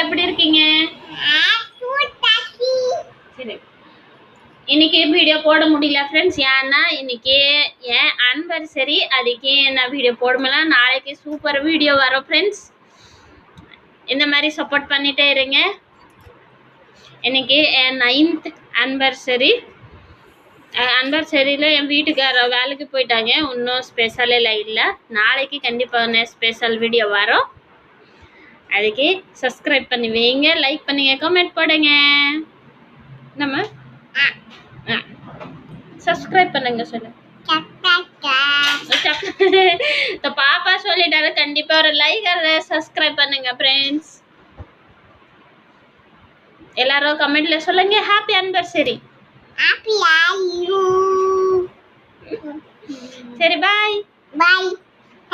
எப்படி இருக்கீங்க? சரி, இன்னைக்கு வீடியோ போட முடியல ஃப்ரெண்ட்ஸ். ஏன்னா இன்னைக்கு என் ஆனிவர்சரி, அதுக்கு நான் வீடியோ போட முடியல. நாளைக்கு சூப்பர் வீடியோ வரும் ஃப்ரெண்ட்ஸ். இந்த மாதிரி சப்போர்ட் பண்ணிட்டே இருங்க. இன்னைக்கு என் 9th ஆனிவர்சரியில் என் வீட்டுக்காரர் வேலைக்கு போயிட்டாங்க. இன்னும் ஸ்பெஷல் எல்லாம் இல்லை. நாளைக்கு கண்டிப்பாக ஸ்பெஷல் வீடியோ வரும். அதுக்கு சப்ஸ்கிரைப் பண்ணி வைங்க, லைக் பண்ணுங்க, கமெண்ட் போடுங்க. நம்ம சப்ஸ்கிரைப் பண்ணுங்க சொல்லு. பாப்பா சொல்லிட்டாரு, கண்டிப்பா ஒரு லைக் சப்ஸ்கிரைப் பண்ணுங்க ஃப்ரெண்ட்ஸ். எல்லாரும் கமெண்ட்ல சொல்லுங்க ஹாப்பி ஆனிவர்சரி. சரி, பாய்.